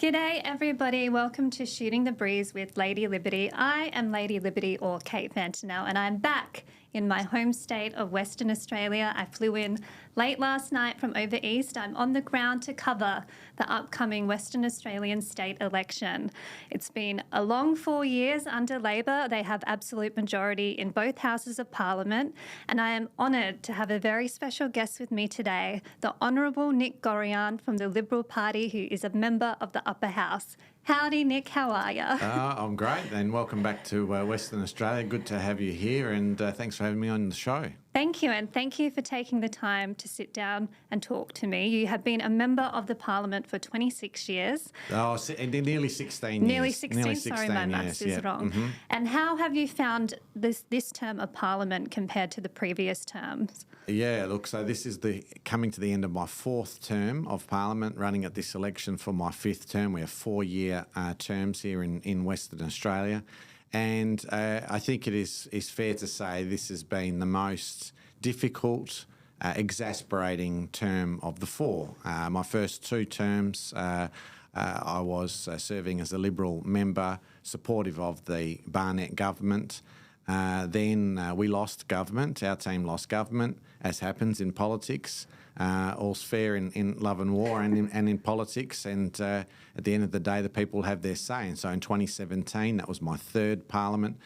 G'day everybody, welcome to Shooting the Breeze with Lady Liberty. I am Lady Liberty or Kate Fantanell and I'm back in my home state of Western Australia. I flew in late last night from over east. I'm on the ground to cover the upcoming Western Australian state election. It's been a long 4 years under Labor. They have absolute majority in both houses of Parliament, and I am honoured to have a very special guest with me today, the Honourable Nick Goiran from the Liberal Party, who is a member of the Upper House. Howdy, Nick. How are you? I'm great, and welcome back to Western Australia. Good to have you here, and thanks for having me on the show. Thank you, and thank you for taking the time to sit down and talk to me. You have been a member of the Parliament for 26 years. Oh, nearly 16 years. Nearly 16, sorry, my maths is wrong. Mm-hmm. And how have you found this term of Parliament compared to the previous terms? Yeah, look, so this is coming to the end of my fourth term of Parliament, running at this election for my fifth term. We have 4-year terms here in Western Australia. And I think it is fair to say this has been the most difficult, exasperating term of the four. My first 2 terms, I was serving as a Liberal member, supportive of the Barnett government. Then we lost government, our team lost government, as happens in politics. All's fair in love and war and in politics, and at the end of the day the people have their say. And so in 2017, that was my third Parliament,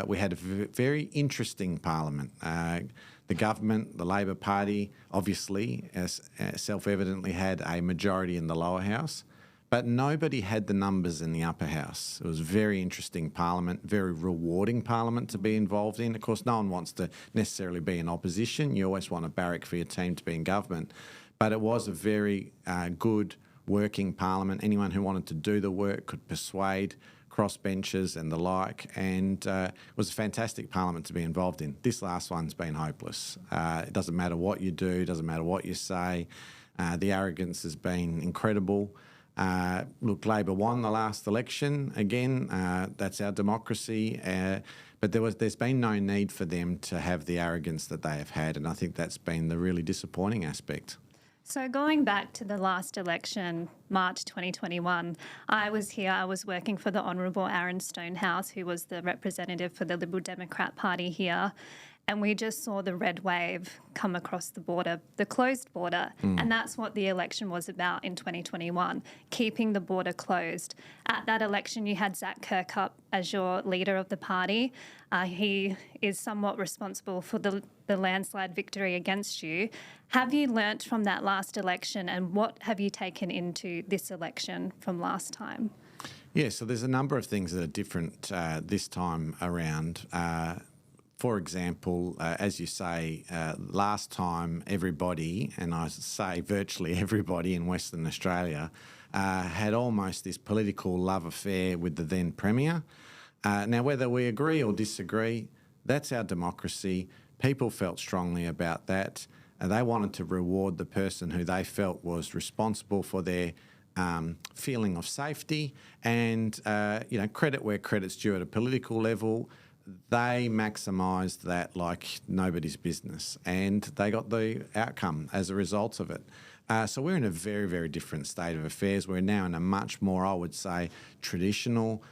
we had a very interesting Parliament. The government, the Labor Party, obviously, self-evidently had a majority in the lower house, but nobody had the numbers in the upper house. It was a very interesting Parliament, very rewarding Parliament to be involved in. Of course, no one wants to necessarily be in opposition. You always want to barrack for your team to be in government. But it was a very good working Parliament. Anyone who wanted to do the work could persuade crossbenchers and the like, and it was a fantastic Parliament to be involved in. This last one's been hopeless. It doesn't matter what you do, it doesn't matter what you say. The arrogance has been incredible. Look, Labor won the last election again. That's our democracy. But there's been no need for them to have the arrogance that they have had, and I think that's been the really disappointing aspect. So going back to the last election, March 2021, I was here. I was working for the Honourable Aaron Stonehouse, who was the representative for the Liberal Democrat Party here. And we just saw the red wave come across the border, the closed border. And that's what the election was about in 2021, keeping the border closed. At that election, you had Zach Kirkup as your leader of the party. He is somewhat responsible for the landslide victory against you. Have you learnt from that last election, and what have you taken into this election from last time? Yeah, so there's a number of things that are different this time around. For example, as you say, last time everybody, and I say virtually everybody in Western Australia, had almost this political love affair with the then Premier. Now, whether we agree or disagree, that's our democracy. People felt strongly about that. They wanted to reward the person who they felt was responsible for their feeling of safety, and credit where credit's due at a political level. They maximised that like nobody's business, and they got the outcome as a result of it. So we're in a very, very different state of affairs. We're now in a much more, I would say, traditional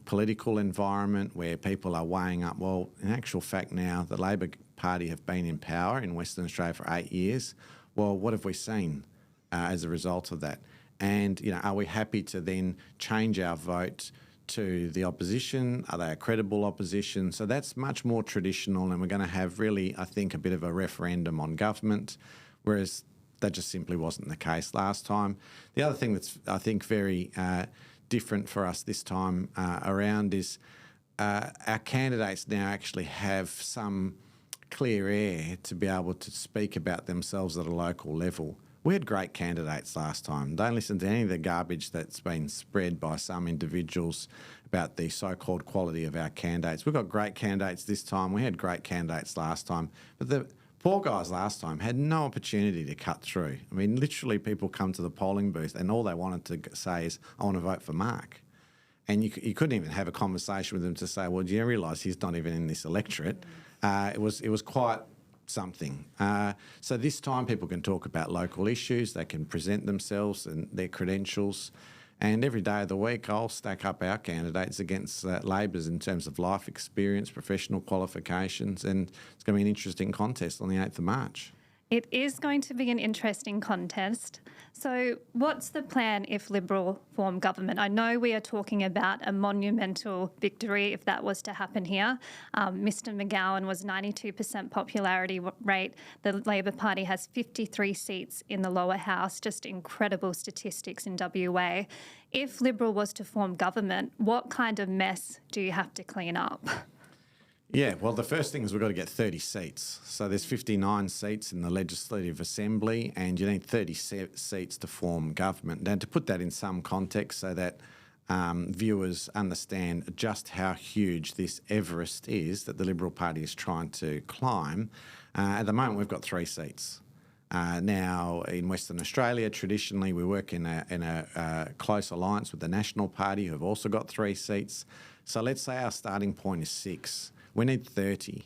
political environment where people are weighing up, well, in actual fact now, the Labor Party have been in power in Western Australia for 8 years. Well, what have we seen as a result of that? And, are we happy to then change our vote to the opposition? Are they a credible opposition? So that's much more traditional, and we're going to have really, I think, a bit of a referendum on government, whereas that just simply wasn't the case last time. The other thing that's, I think, very different for us this time around is our candidates now actually have some clear air to be able to speak about themselves at a local level. We had great candidates last time. Don't listen to any of the garbage that's been spread by some individuals about the so-called quality of our candidates. We've got great candidates this time. We had great candidates last time. But the poor guys last time had no opportunity to cut through. I mean, literally people come to the polling booth and all they wanted to say is, I want to vote for Mark. And you couldn't even have a conversation with them to say, well, do you realise he's not even in this electorate? It was quite something. So this time people can talk about local issues, they can present themselves and their credentials, And every day of the week, I'll stack up our candidates against Labor's in terms of life experience, professional qualifications, and it's going to be an interesting contest on the 8th of March. It is going to be an interesting contest. So what's the plan if Liberal form government? I know we are talking about a monumental victory if that was to happen here. Mr McGowan was 92% popularity rate. The Labor Party has 53 seats in the lower house, just incredible statistics in WA. If Liberal was to form government, what kind of mess do you have to clean up? Yeah, well, the first thing is we've got to get 30 seats. So there's 59 seats in the Legislative Assembly and you need 30 seats to form government. Now, to put that in some context so that viewers understand just how huge this Everest is that the Liberal Party is trying to climb, at the moment we've got 3 seats. Now, in Western Australia, traditionally we work in a close alliance with the National Party, who have also got 3 seats. So let's say our starting point is 6. We need 30.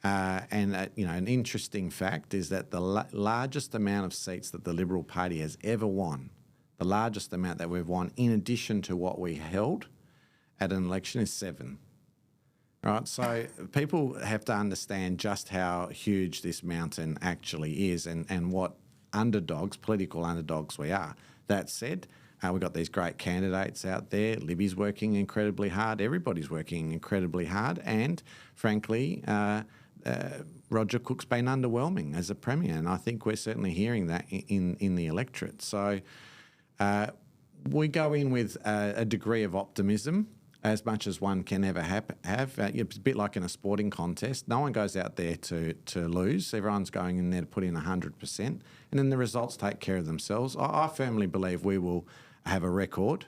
An interesting fact is that the largest amount of seats that the Liberal Party has ever won, the largest amount that we've won in addition to what we held at an election is 7. Right, so people have to understand just how huge this mountain actually is and what underdogs, political underdogs we are. That said, we've got these great candidates out there. Libby's working incredibly hard. Everybody's working incredibly hard. And frankly, Roger Cook's been underwhelming as a Premier. And I think we're certainly hearing that in the electorate. So we go in with a degree of optimism, as much as one can ever have. It's a bit like in a sporting contest. No one goes out there to lose. Everyone's going in there to put in 100%. And then the results take care of themselves. I firmly believe we will have a record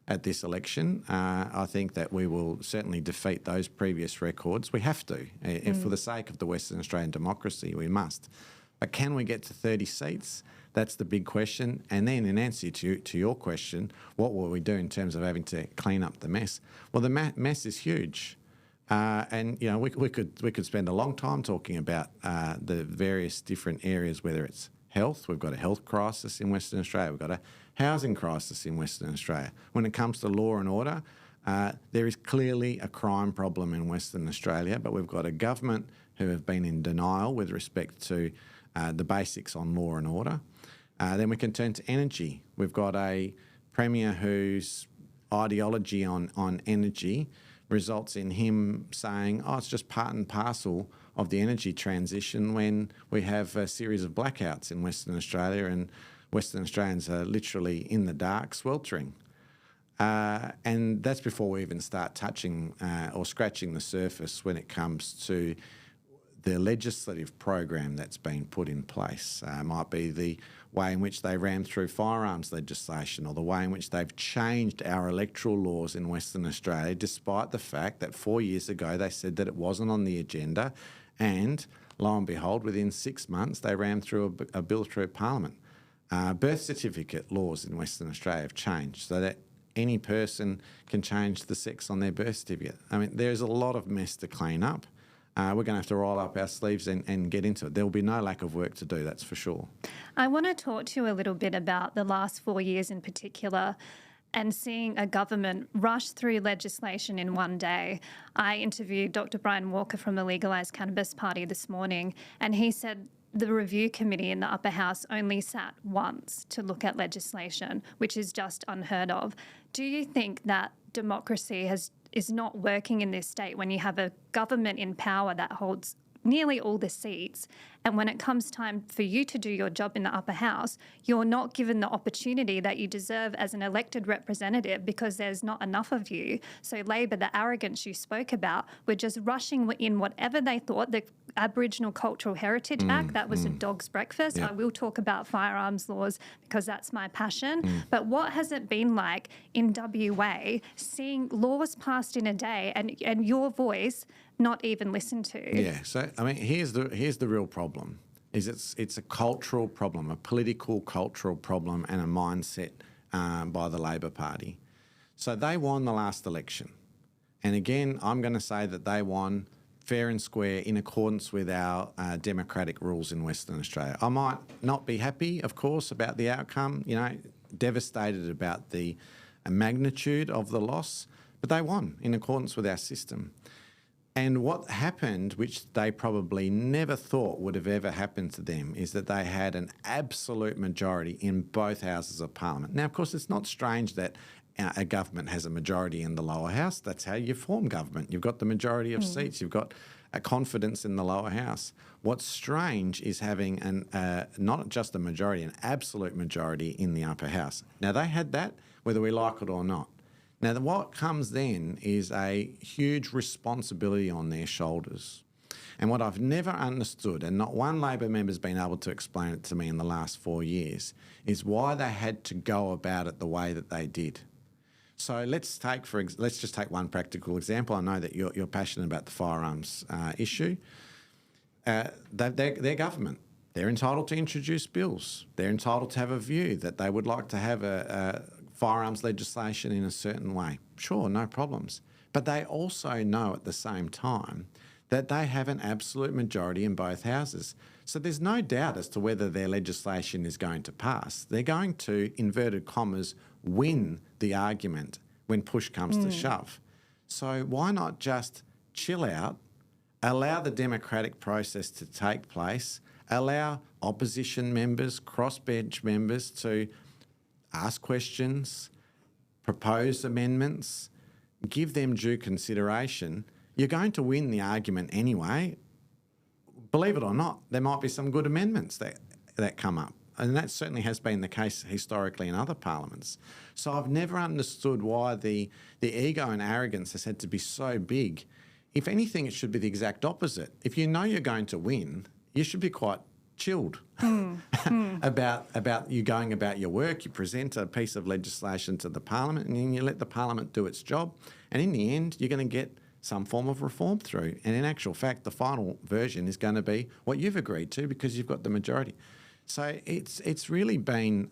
at this election. I think that we will certainly defeat those previous records. We have to. For the sake of the Western Australian democracy, we must. But can we get to 30 seats? That's the big question. And then in answer to your question, what will we do in terms of having to clean up the mess? Well, the mess is huge. We could spend a long time talking about the various different areas, whether it's health. We've got a health crisis in Western Australia. We've got a housing crisis in Western Australia. When it comes to law and order, there is clearly a crime problem in Western Australia, but we've got a government who have been in denial with respect to the basics on law and order. Then we can turn to energy. We've got a Premier whose ideology on energy results in him saying, it's just part and parcel of the energy transition when we have a series of blackouts in Western Australia and Western Australians are literally in the dark, sweltering. And that's before we even start touching or scratching the surface when it comes to the legislative program that's been put in place. Might be the way in which they rammed through firearms legislation or the way in which they've changed our electoral laws in Western Australia, despite the fact that 4 years ago they said that it wasn't on the agenda. And lo and behold, within 6 months, they rammed through a bill through Parliament. Birth certificate laws in Western Australia have changed so that any person can change the sex on their birth certificate. I mean, there's a lot of mess to clean up. We're going to have to roll up our sleeves and get into it. There will be no lack of work to do, that's for sure. I want to talk to you a little bit about the last 4 years in particular and seeing a government rush through legislation in one day. I interviewed Dr. Brian Walker from the Legalised Cannabis Party this morning, and he said the review committee in the upper house only sat once to look at legislation, which is just unheard of. Do you think that democracy is not working in this state when you have a government in power that holds nearly all the seats, and when it comes time for you to do your job in the upper house, you're not given the opportunity that you deserve as an elected representative because there's not enough of you? So Labor, the arrogance you spoke about, were just rushing in whatever they thought. The Aboriginal Cultural Heritage Act, that was a dog's breakfast. Yeah. I will talk about firearms laws because that's my passion. But what has it been like in WA seeing laws passed in a day and your voice not even listened to? Yeah, so I mean, here's the real problem: is it's a cultural problem, a political cultural problem, and a mindset by the Labor Party. So they won the last election, and again, I'm going to say that they won fair and square in accordance with our democratic rules in Western Australia. I might not be happy, of course, about the outcome. Devastated about the magnitude of the loss, but they won in accordance with our system. And what happened, which they probably never thought would have ever happened to them, is that they had an absolute majority in both houses of Parliament. Now, of course, it's not strange that a government has a majority in the lower house. That's how you form government. You've got the majority of seats. You've got a confidence in the lower house. What's strange is having not just a majority, an absolute majority in the upper house. Now, they had that, whether we like it or not. Now, what comes then is a huge responsibility on their shoulders. And what I've never understood, and not one Labor member's been able to explain it to me in the last 4 years, is why they had to go about it the way that they did. So let's just take one practical example. I know that you're passionate about the firearms issue. Their government, they're entitled to introduce bills. They're entitled to have a view that they would like to have a firearms legislation in a certain way. Sure, no problems. But they also know at the same time that they have an absolute majority in both houses. So there's no doubt as to whether their legislation is going to pass. They're going to, inverted commas, win the argument when push comes to shove. So why not just chill out, allow the democratic process to take place, allow opposition members, crossbench members to ask questions, propose amendments, give them due consideration. You're going to win the argument anyway. Believe it or not, there might be some good amendments that come up. And that certainly has been the case historically in other parliaments. So I've never understood why the ego and arrogance has had to be so big. If anything, it should be the exact opposite. If you know you're going to win, you should be quite chilled about you going about your work. You present a piece of legislation to the Parliament and then you let the Parliament do its job. And in the end, you're going to get some form of reform through. And in actual fact, the final version is going to be what you've agreed to because you've got the majority. So it's really been,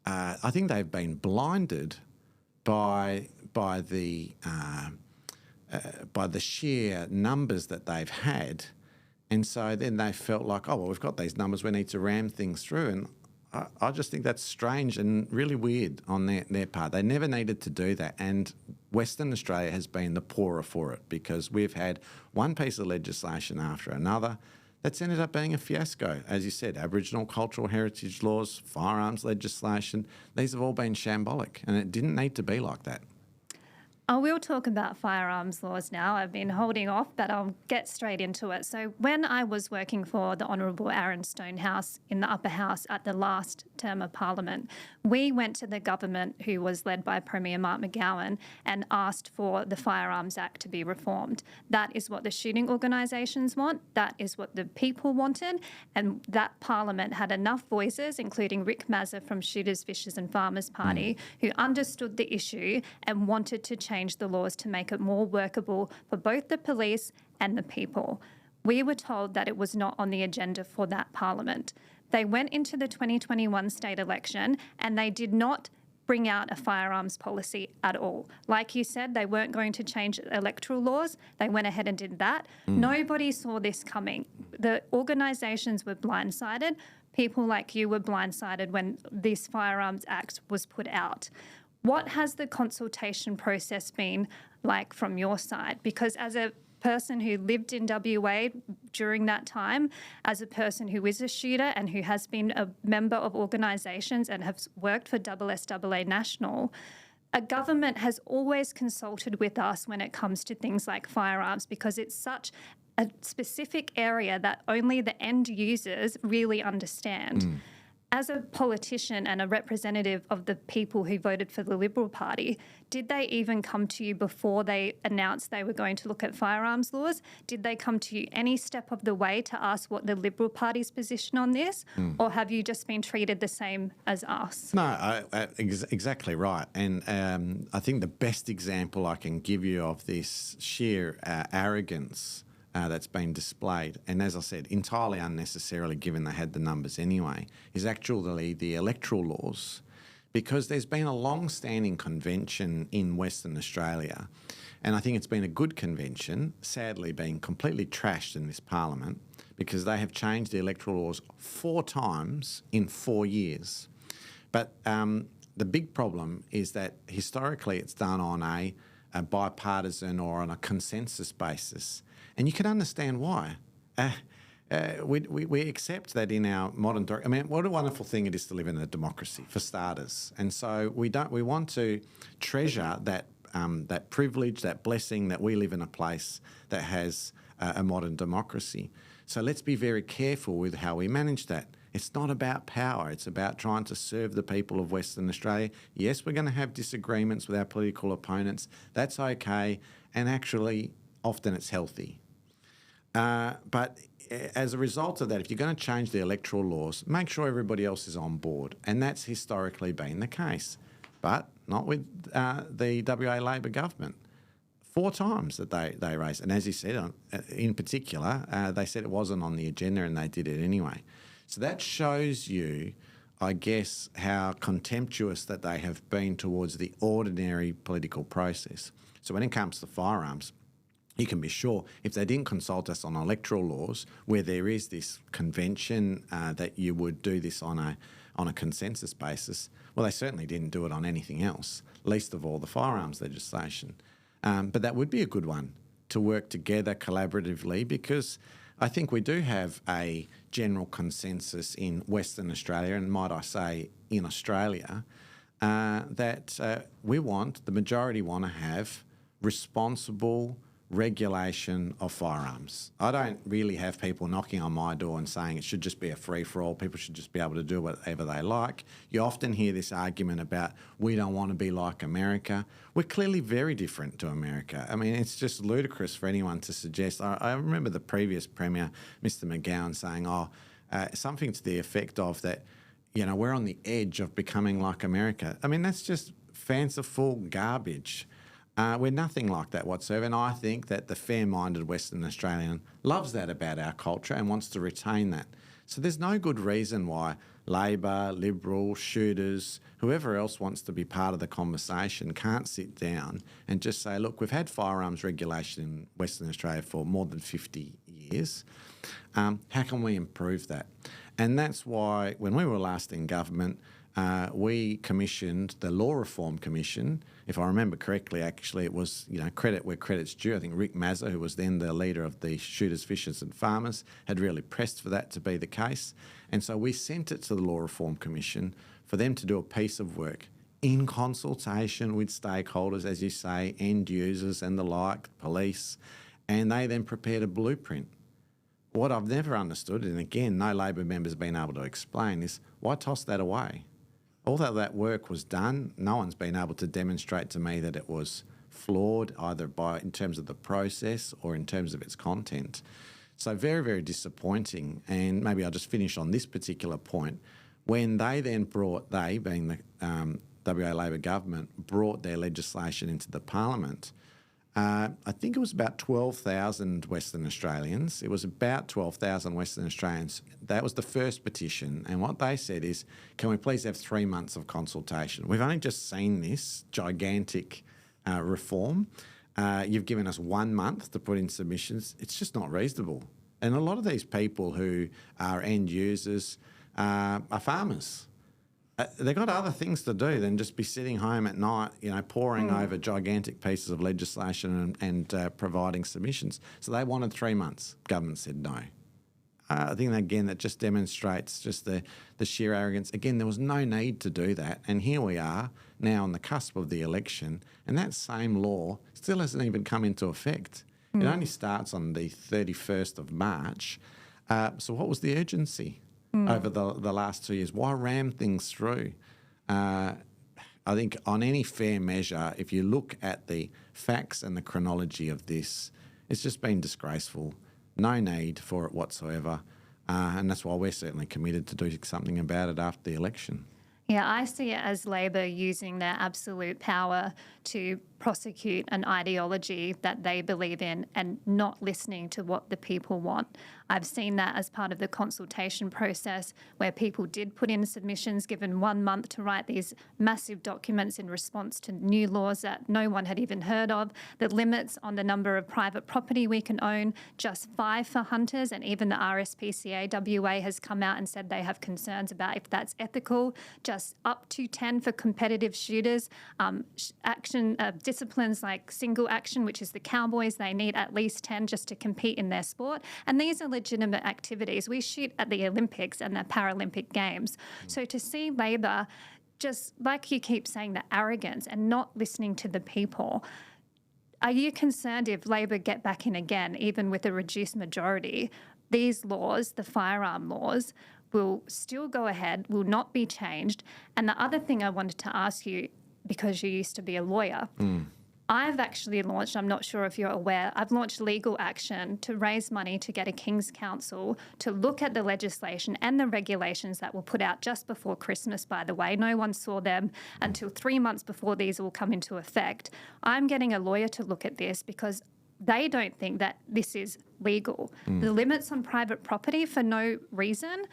I think they've been blinded by the sheer numbers that they've had. And so then they felt like, oh, well, we've got these numbers, we need to ram things through. And I just think that's strange and really weird on their part. They never needed to do that. And Western Australia has been the poorer for it because we've had one piece of legislation after another that's ended up being a fiasco. As you said, Aboriginal cultural heritage laws, firearms legislation, these have all been shambolic and it didn't need to be like that. I will talk about firearms laws now. I've been holding off, but I'll get straight into it. So when I was working for the Honourable Aaron Stonehouse in the upper house at the last term of Parliament, we went to the government, who was led by Premier Mark McGowan, and asked for the Firearms Act to be reformed. That is what the shooting organisations want. That is what the people wanted. And that Parliament had enough voices, including Rick Mazza from Shooters, Fishers and Farmers Party, who understood the issue and wanted to change the laws to make it more workable for both the police and the people. We were told that it was not on the agenda for that Parliament. They went into the 2021 state election and they did not bring out a firearms policy at all. Like you said, they weren't going to change electoral laws. They went ahead and did that. Nobody saw this coming. The organisations were blindsided. People like you were blindsided when this Firearms Act was put out. What has the consultation process been like from your side? Because as a person who lived in WA during that time, as a person who is a shooter and who has been a member of organisations and has worked for SSAA National, a government has always consulted with us when it comes to things like firearms because it's such a specific area that only the end users really understand. As a politician and a representative of the people who voted for the Liberal Party, did they even come to you before they announced they were going to look at firearms laws? Did they come to you any step of the way to ask what the Liberal Party's position on this? Or have you just been treated the same as us? No, exactly right. And I think the best example I can give you of this sheer arrogance that's been displayed, and as I said, entirely unnecessarily given they had the numbers anyway, is actually the electoral laws, because there's been a long-standing convention in Western Australia, and I think it's been a good convention, sadly being completely trashed in this Parliament, because they have changed the electoral laws 4 times in 4 years. But the big problem is that historically it's done on a bipartisan or on a consensus basis. And you can understand why. We accept that in our modern... I mean, what a wonderful thing it is to live in a democracy, for starters. And so we want to treasure that privilege, that blessing that we live in a place that has a modern democracy. So let's be very careful with how we manage that. It's not about power. It's about trying to serve the people of Western Australia. Yes, we're going to have disagreements with our political opponents. That's okay. And actually, often it's healthy. But as a result of that, if you're going to change the electoral laws, make sure everybody else is on board. And that's historically been the case. But not with the WA Labor government. 4 times that they raised. And as you said, in particular, they said it wasn't on the agenda and they did it anyway. So that shows you, I guess, how contemptuous that they have been towards the ordinary political process. So when it comes to firearms, you can be sure if they didn't consult us on electoral laws, where there is this convention that you would do this on a consensus basis, well, they certainly didn't do it on anything else, least of all the firearms legislation. But that would be a good one to work together collaboratively, because I think we do have a general consensus in Western Australia, and might I say in Australia, that the majority want to have responsible regulation of firearms. I don't really have people knocking on my door and saying it should just be a free-for-all, people should just be able to do whatever they like. You often hear this argument about we don't want to be like America. We're clearly very different to America. I mean, it's just ludicrous for anyone to suggest. I remember the previous Premier, Mr McGowan, saying, something to the effect of that, we're on the edge of becoming like America. I mean, that's just fanciful garbage. We're nothing like that whatsoever, and I think that the fair-minded Western Australian loves that about our culture and wants to retain that. So there's no good reason why Labor, Liberal, shooters, whoever else wants to be part of the conversation can't sit down and just say, look, we've had firearms regulation in Western Australia for more than 50 years. How can we improve that? And that's why when we were last in government, we commissioned the Law Reform Commission. If I remember correctly, actually, it was, credit where credit's due. I think Rick Mazza, who was then the leader of the Shooters, Fishers and Farmers, had really pressed for that to be the case. And so we sent it to the Law Reform Commission for them to do a piece of work in consultation with stakeholders, as you say, end users and the like, police, and they then prepared a blueprint. What I've never understood, and again, no Labor member's been able to explain, is why toss that away? Although that work was done, no one's been able to demonstrate to me that it was flawed, either in terms of the process or in terms of its content. So very, very disappointing. And maybe I'll just finish on this particular point. When they then being the WA Labor government, brought their legislation into the Parliament, I think it was about 12,000 Western Australians. It was about 12,000 Western Australians. That was the first petition. And what they said is, can we please have 3 months of consultation? We've only just seen this gigantic reform. You've given us 1 month to put in submissions. It's just not reasonable. And a lot of these people who are end users are farmers. They've got other things to do than just be sitting home at night, poring over gigantic pieces of legislation and providing submissions. So they wanted 3 months. Government said no. I think, again, that just demonstrates just the sheer arrogance. Again, there was no need to do that. And here we are now on the cusp of the election, and that same law still hasn't even come into effect. It only starts on the 31st of March. So what was the urgency over the last 2 years? Why ram things through? I think on any fair measure, if you look at the facts and the chronology of this, it's just been disgraceful. No need for it whatsoever. And that's why we're certainly committed to do something about it after the election. Yeah, I see it as Labor using their absolute power to prosecute an ideology that they believe in and not listening to what the people want. I've seen that as part of the consultation process where people did put in submissions, given 1 month to write these massive documents in response to new laws that no one had even heard of, the limits on the number of private property we can own, just 5 for hunters, and even the RSPCA WA has come out and said they have concerns about if that's ethical, just up to 10 for competitive shooters. Disciplines like single action, which is the cowboys, they need at least 10 just to compete in their sport. And these are legitimate activities. We shoot at the Olympics and the Paralympic Games. So to see Labor, just like you keep saying, the arrogance and not listening to the people, are you concerned if Labor get back in again, even with a reduced majority, these laws, the firearm laws, will still go ahead, will not be changed? And the other thing I wanted to ask you, because you used to be a lawyer, I've actually launched, I'm not sure if you're aware, I've launched legal action to raise money to get a King's Council to look at the legislation and the regulations that were put out just before Christmas, by the way. No one saw them until 3 months before these will come into effect. I'm getting a lawyer to look at this because they don't think that this is legal. The limits on private property for no reason.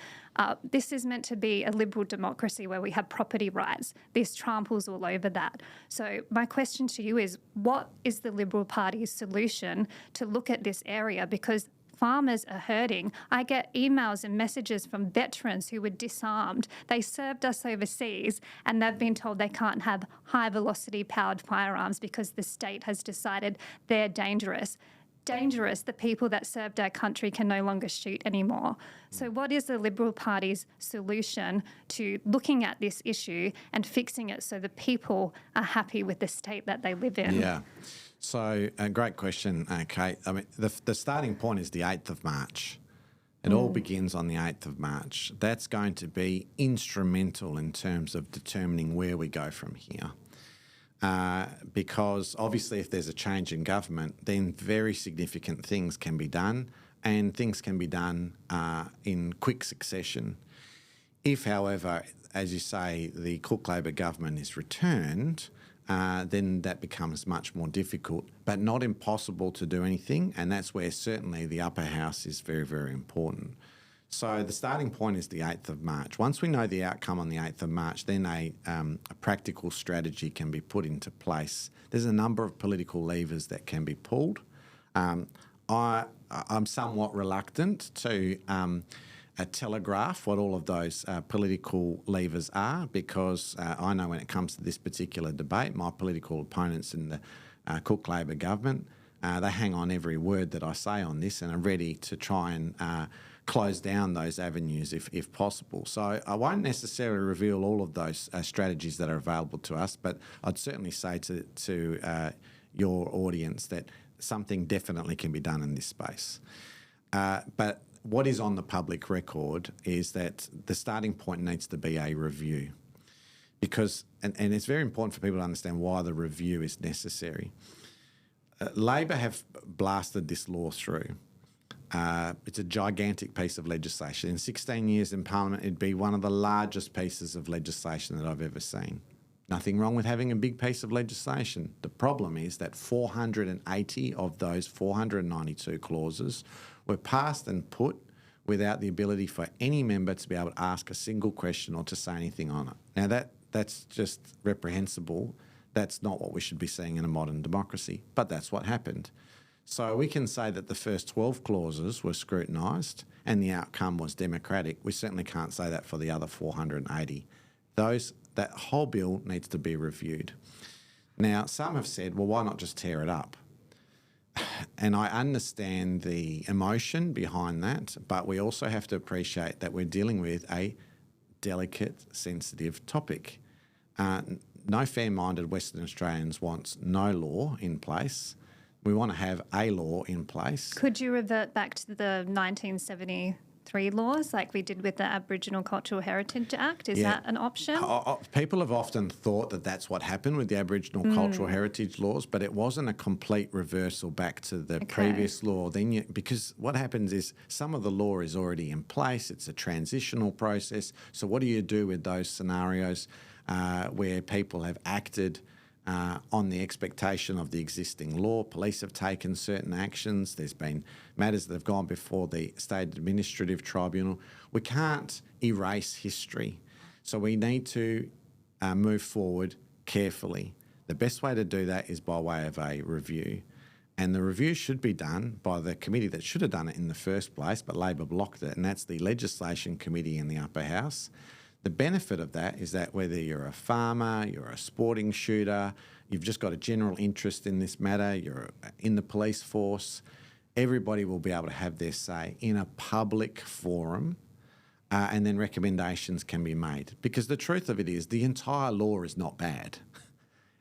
This is meant to be a liberal democracy where we have property rights. This tramples all over that. So my question to you is, what is the Liberal Party's solution to look at this area? Because farmers are hurting. I get emails and messages from veterans who were disarmed. They served us overseas and they've been told they can't have high-velocity powered firearms because the state has decided they're dangerous. The people that served our country can no longer shoot anymore. So what is the Liberal Party's solution to looking at this issue and fixing it so the people are happy with the state that they live in? Yeah. So a great question, Kate. I mean, the starting point is the 8th of March. It all begins on the 8th of March. That's going to be instrumental in terms of determining where we go from here. Because obviously if there's a change in government, then very significant things can be done, and things can be done in quick succession. If, however, as you say, the Cook Labor government is returned, then that becomes much more difficult, but not impossible to do anything, and that's where certainly the upper house is very, very important. So the starting point is the 8th of March. Once we know the outcome on the 8th of March, then a practical strategy can be put into place. There's a number of political levers that can be pulled. I'm somewhat reluctant to telegraph what all of those political levers are, because I know when it comes to this particular debate, my political opponents in the Cook Labor government, they hang on every word that I say on this and are ready to try and close down those avenues if possible. So I won't necessarily reveal all of those strategies that are available to us, but I'd certainly say to your audience that something definitely can be done in this space. But what is on the public record is that the starting point needs to be a review, because, and it's very important for people to understand why the review is necessary. Labor have blasted this law through. It's a gigantic piece of legislation. In 16 years in Parliament, it'd be one of the largest pieces of legislation that I've ever seen. Nothing wrong with having a big piece of legislation. The problem is that 480 of those 492 clauses were passed and put without the ability for any member to be able to ask a single question or to say anything on it. Now, that's just reprehensible. That's not what we should be seeing in a modern democracy, but that's what happened. So we can say that the first 12 clauses were scrutinised and the outcome was democratic. We certainly can't say that for the other 480. That whole bill needs to be reviewed. Now, some have said, well, why not just tear it up? And I understand the emotion behind that, but we also have to appreciate that we're dealing with a delicate, sensitive topic. No fair-minded Western Australians wants no law in place. We want to have a law in place. Could you revert back to the 1973 laws like we did with the Aboriginal Cultural Heritage Act? Is that an option? People have often thought that that's what happened with the Aboriginal Cultural Heritage laws, but it wasn't a complete reversal back to the previous law. Because what happens is some of the law is already in place. It's a transitional process. So what do you do with those scenarios where people have acted on the expectation of the existing law. Police have taken certain actions. There's been matters that have gone before the State Administrative Tribunal. We can't erase history. So we need to move forward carefully. The best way to do that is by way of a review. And the review should be done by the committee that should have done it in the first place, but Labor blocked it, and that's the Legislation Committee in the Upper House. The benefit of that is that whether you're a farmer, you're a sporting shooter, you've just got a general interest in this matter, you're in the police force, everybody will be able to have their say in a public forum, and then recommendations can be made. Because the truth of it is the entire law is not bad.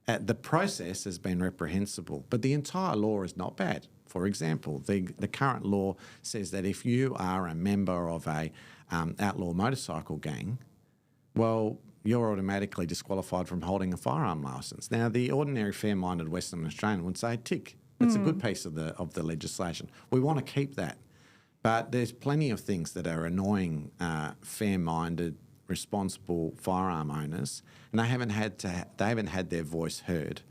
The process has been reprehensible, but the entire law is not bad. For example, the current law says that if you are a member of a outlaw motorcycle gang, well, you're automatically disqualified from holding a firearm licence. Now, the ordinary fair-minded Western Australian would say, tick, that's a good piece of the legislation. We want to keep that. But there's plenty of things that are annoying fair-minded, responsible firearm owners, and they haven't had their voice heard.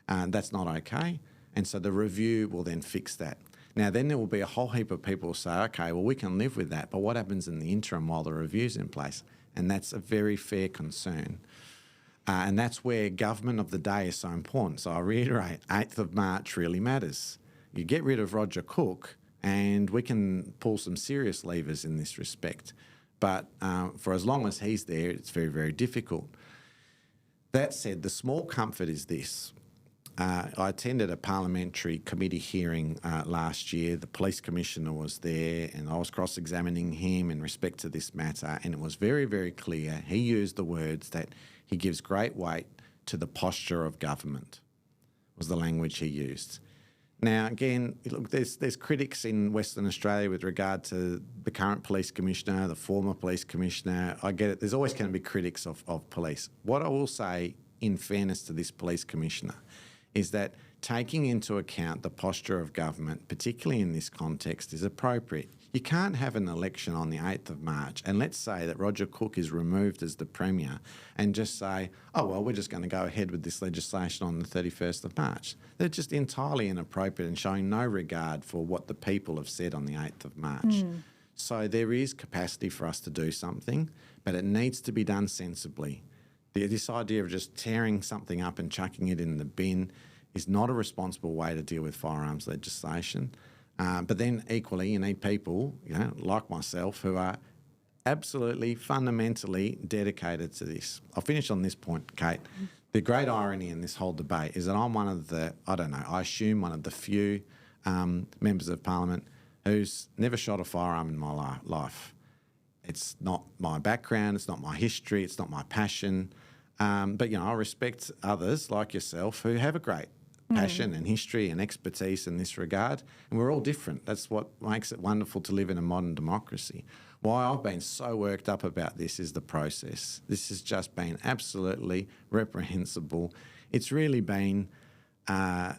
That's not okay, and so the review will then fix that. Now, then there will be a whole heap of people who say, okay, well, we can live with that, but what happens in the interim while the review's in place? And that's a very fair concern. And that's where government of the day is so important. So I reiterate, 8th of March really matters. You get rid of Roger Cook and we can pull some serious levers in this respect. But for as long as he's there, it's very, very difficult. That said, the small comfort is this. I attended a parliamentary committee hearing last year. The police commissioner was there and I was cross-examining him in respect to this matter, and it was very, very clear. He used the words that he gives great weight to the posture of government, was the language he used. Now, again, look, there's critics in Western Australia with regard to the current police commissioner, the former police commissioner. I get it. There's always going to be critics of police. What I will say, in fairness to this police commissioner, is that taking into account the posture of government, particularly in this context, is appropriate. You can't have an election on the 8th of March and let's say that Roger Cook is removed as the Premier and just say, oh, well, we're just going to go ahead with this legislation on the 31st of March. They're just entirely inappropriate and showing no regard for what the people have said on the 8th of March. So there is capacity for us to do something, but it needs to be done sensibly. This idea of just tearing something up and chucking it in the bin is not a responsible way to deal with firearms legislation. But then equally, you need people, like myself, who are absolutely fundamentally dedicated to this. I'll finish on this point, Kate. The great irony in this whole debate is that I'm one of the, I assume one of the few members of Parliament who's never shot a firearm in my life. It's not my background, it's not my history, it's not my passion. But, I respect others like yourself who have a great passion and history and expertise in this regard. And we're all different. That's what makes it wonderful to live in a modern democracy. Why I've been so worked up about this is the process. This has just been absolutely reprehensible. It's really been a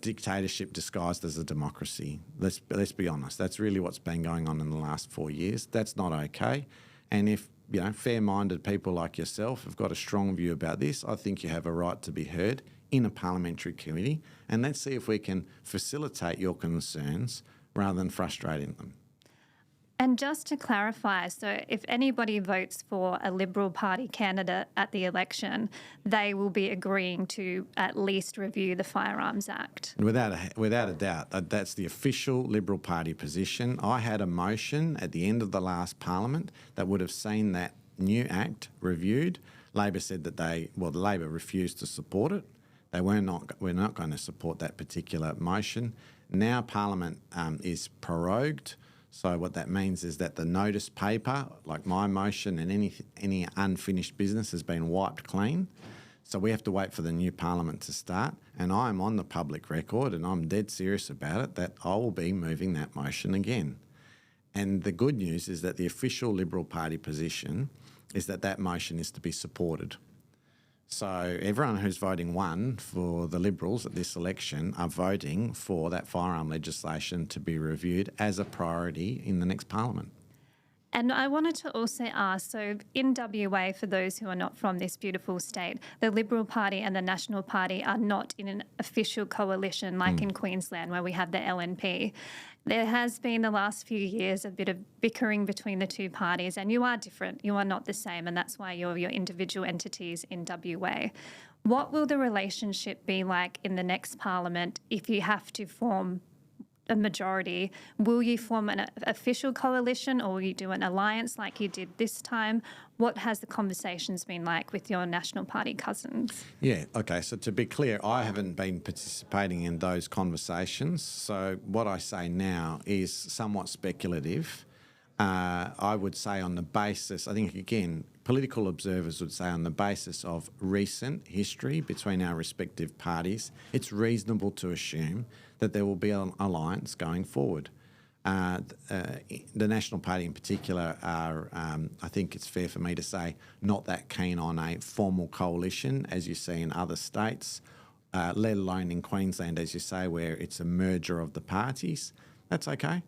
dictatorship disguised as a democracy. Let's be honest. That's really what's been going on in the last 4 years. That's not okay. And if fair-minded people like yourself have got a strong view about this, I think you have a right to be heard in a parliamentary committee, and let's see if we can facilitate your concerns rather than frustrating them. And just to clarify, so if anybody votes for a Liberal Party candidate at the election, they will be agreeing to at least review the Firearms Act? Without a doubt. That's the official Liberal Party position. I had a motion at the end of the last Parliament that would have seen that new Act reviewed. Labor said that Labor refused to support it. We're not going to support that particular motion. Now Parliament is prorogued. So what that means is that the notice paper, like my motion and any unfinished business, has been wiped clean. So we have to wait for the new Parliament to start. And I'm on the public record, and I'm dead serious about it, that I will be moving that motion again. And the good news is that the official Liberal Party position is that motion is to be supported. So everyone who's voting one for the Liberals at this election are voting for that firearm legislation to be reviewed as a priority in the next Parliament. And I wanted to also ask, so in WA, for those who are not from this beautiful state, the Liberal Party and the National Party are not in an official coalition like in Queensland where we have the LNP. There has been the last few years a bit of bickering between the two parties, and you are different. You are not the same, and that's why you're your individual entities in WA. What will the relationship be like in the next Parliament if you have to form a majority? Will you form an official coalition, or will you do an alliance like you did this time? What has the conversations been like with your National Party cousins? Yeah, okay, so to be clear, I haven't been participating in those conversations. So what I say now is somewhat speculative. I would say on the basis, I think, again, political observers would say on the basis of recent history between our respective parties, it's reasonable to assume that there will be an alliance going forward. The National Party in particular are, I think it's fair for me to say, not that keen on a formal coalition, as you see in other states, let alone in Queensland, as you say, where it's a merger of the parties. That's okay.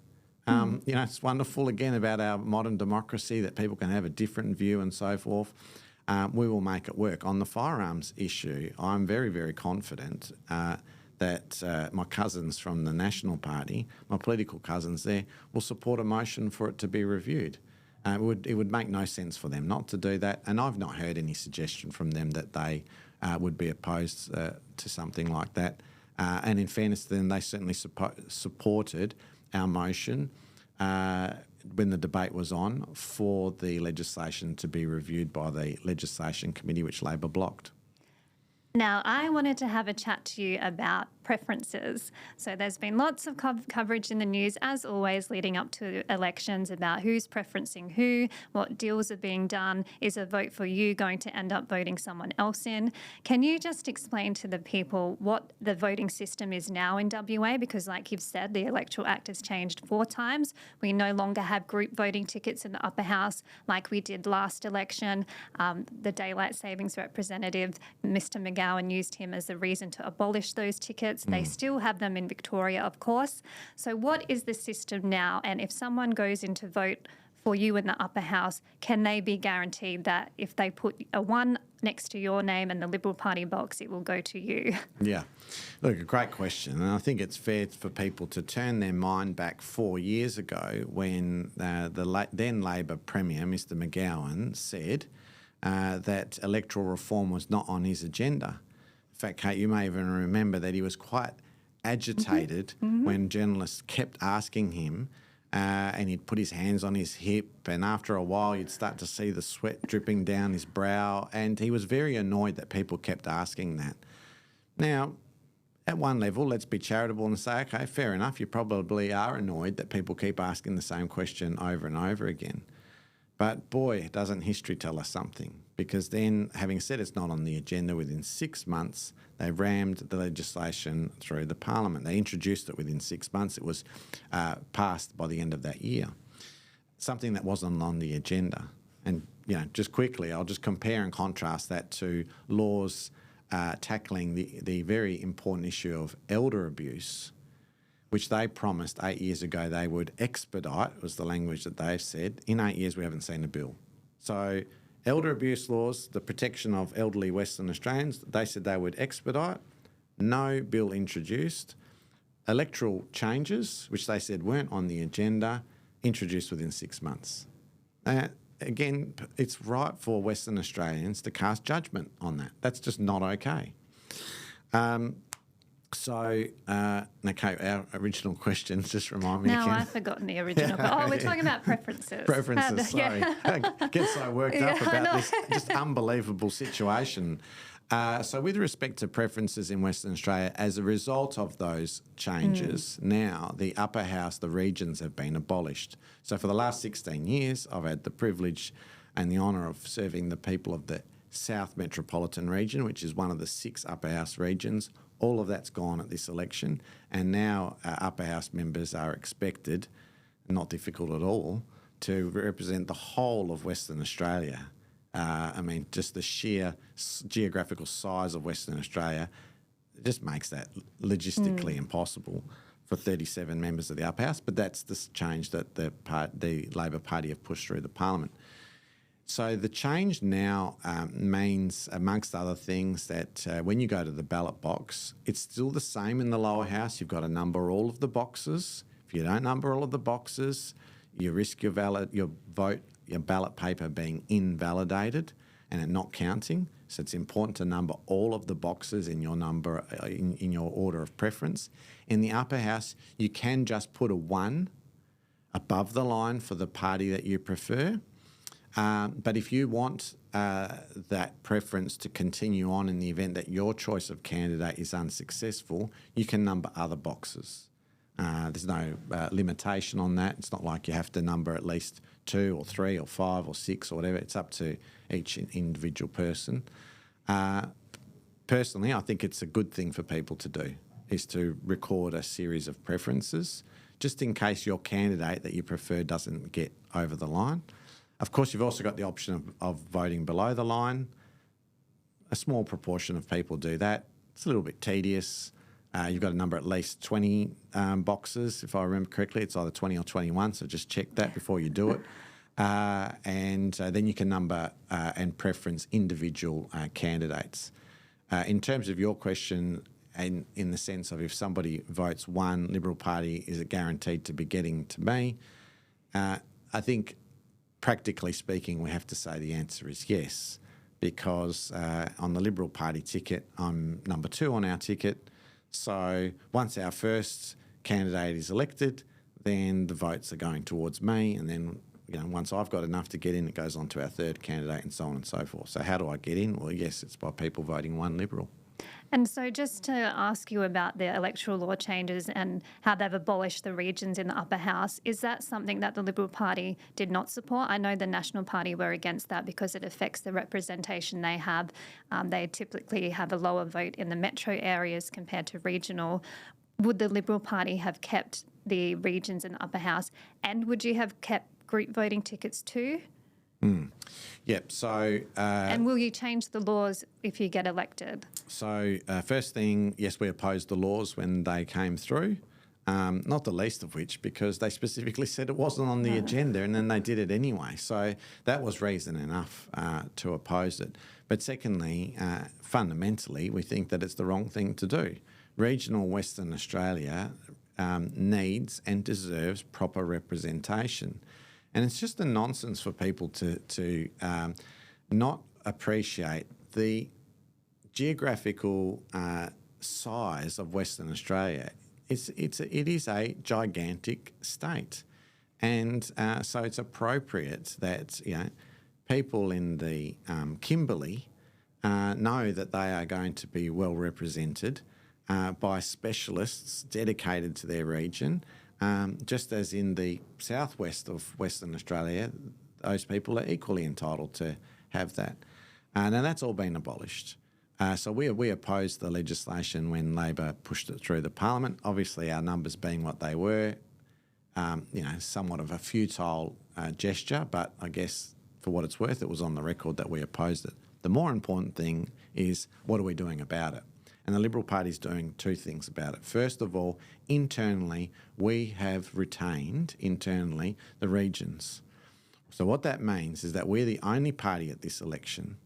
You know, it's wonderful, again, about our modern democracy that people can have a different view and so forth. We will make it work. On the firearms issue, I'm very, very confident that my cousins from the National Party, my political cousins there, will support a motion for it to be reviewed. It would make no sense for them not to do that, and I've not heard any suggestion from them that they would be opposed to something like that. And in fairness to them, they certainly supported our motion when the debate was on for the legislation to be reviewed by the Legislation Committee, which Labor blocked. Now, I wanted to have a chat to you about preferences. So there's been lots of coverage in the news, as always, leading up to elections about who's preferencing who, what deals are being done, is a vote for you going to end up voting someone else in. Can you just explain to the people what the voting system is now in WA? Because like you've said, the Electoral Act has changed 4 times. We no longer have group voting tickets in the upper house like we did last election. The Daylight Savings Representative, Mr McGowan, used him as a reason to abolish those tickets. They still have them in Victoria, of course. So what is the system now? And if someone goes in to vote for you in the upper house, can they be guaranteed that if they put a 1 next to your name in the Liberal Party box, it will go to you? Yeah. Look, a great question. And I think it's fair for people to turn their mind back 4 years ago when the then Labor Premier, Mr McGowan, said that electoral reform was not on his agenda. In fact, Kate, you may even remember that he was quite agitated when journalists kept asking him, and he'd put his hands on his hip, and after a while you'd start to see the sweat dripping down his brow, and he was very annoyed that people kept asking that. Now, at one level, let's be charitable and say, okay, fair enough, you probably are annoyed that people keep asking the same question over and over again. But boy, doesn't history tell us something? Because then, having said it's not on the agenda, within 6 months, they rammed the legislation through the Parliament. They introduced it within 6 months. It was passed by the end of that year. Something that wasn't on the agenda. And, you know, just quickly, I'll just compare and contrast that to laws tackling the very important issue of elder abuse, which they promised 8 years ago they would expedite, was the language that they've said. In 8 years, we haven't seen a bill. So elder abuse laws, the protection of elderly Western Australians, they said they would expedite. No bill introduced. Electoral changes, which they said weren't on the agenda, introduced within 6 months. Again, it's right for Western Australians to cast judgment on that. That's just not okay. So, okay, our original questions, just remind me again. No, I've forgotten the original. We're talking about preferences. Preferences, sorry. I get so worked up about this just unbelievable situation. So with respect to preferences in Western Australia, as a result of those changes, now the upper house, the regions have been abolished. So for the last 16 years, I've had the privilege and the honour of serving the people of the South Metropolitan region, which is one of the 6 upper house regions. All of that's gone at this election, and now upper house members are expected, not difficult at all, to represent the whole of Western Australia. I mean, just the sheer geographical size of Western Australia just makes that logistically impossible for 37 members of the upper house, but that's the change that the Labor Party have pushed through the parliament. So the change now means, amongst other things, that when you go to the ballot box, it's still the same in the lower house. You've got to number all of the boxes. If you don't number all of the boxes, you risk your ballot paper being invalidated and it not counting. So it's important to number all of the boxes in your in your order of preference. In the upper house, you can just put a 1 above the line for the party that you prefer. But if you want that preference to continue on in the event that your choice of candidate is unsuccessful, you can number other boxes. There's no limitation on that. It's not like you have to number at least 2 or 3 or 5 or 6 or whatever. It's up to each individual person. Personally, I think it's a good thing for people to do, is to record a series of preferences, just in case your candidate that you prefer doesn't get over the line. Of course, you've also got the option of voting below the line. A small proportion of people do that. It's a little bit tedious. You've got to number at least 20 boxes, if I remember correctly. It's either 20 or 21, so just check that before you do it. And then you can number and preference individual candidates. In terms of your question, and in the sense of if somebody votes 1 Liberal Party, is it guaranteed to be getting to me? I think, practically speaking, we have to say the answer is yes, because on the Liberal Party ticket, I'm number 2 on our ticket. So once our first candidate is elected, then the votes are going towards me, and then once I've got enough to get in, it goes on to our third candidate and so on and so forth. So how do I get in? Well, yes, it's by people voting 1 Liberal. And so just to ask you about the electoral law changes and how they've abolished the regions in the upper house, is that something that the Liberal Party did not support? I know the National Party were against that because it affects the representation they have. They typically have a lower vote in the metro areas compared to regional. Would the Liberal Party have kept the regions in the upper house? And would you have kept group voting tickets too? Yep. So, and will you change the laws if you get elected? So, first thing, yes, we opposed the laws when they came through. Not the least of which because they specifically said it wasn't on the agenda, and then they did it anyway. So that was reason enough to oppose it. But secondly, fundamentally, we think that it's the wrong thing to do. Regional Western Australia needs and deserves proper representation. And it's just a nonsense for people to not appreciate the geographical size of Western Australia. It is a gigantic state, and so it's appropriate that people in the Kimberley know that they are going to be well represented by specialists dedicated to their region. Just as in the southwest of Western Australia, those people are equally entitled to have that. Now, that's all been abolished. So we opposed the legislation when Labor pushed it through the Parliament. Obviously, our numbers being what they were, somewhat of a futile gesture, but I guess for what it's worth, it was on the record that we opposed it. The more important thing is, what are we doing about it? And the Liberal Party is doing 2 things about it. First of all, internally, we have retained the regions. So what that means is that we're the only party at this election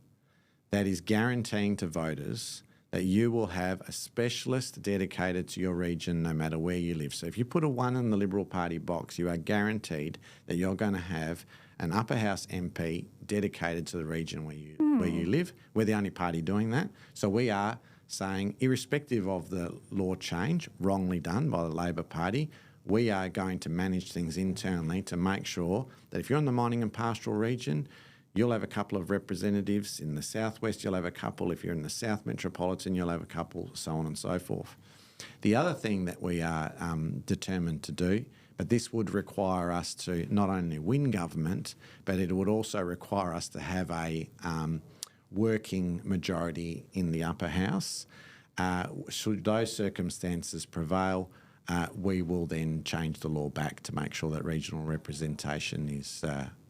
that is guaranteeing to voters that you will have a specialist dedicated to your region no matter where you live. So if you put a 1 in the Liberal Party box, you are guaranteed that you're going to have an upper house MP dedicated to the region where you live. We're the only party doing that. So we are saying, irrespective of the law change wrongly done by the Labor Party, we are going to manage things internally to make sure that if you're in the mining and pastoral region, you'll have a couple of representatives. In the southwest, you'll have a couple. If you're in the South Metropolitan, you'll have a couple, so on and so forth. The other thing that we are determined to do, but this would require us to not only win government, but it would also require us to have a working majority in the upper house. Should those circumstances prevail, we will then change the law back to make sure that regional representation is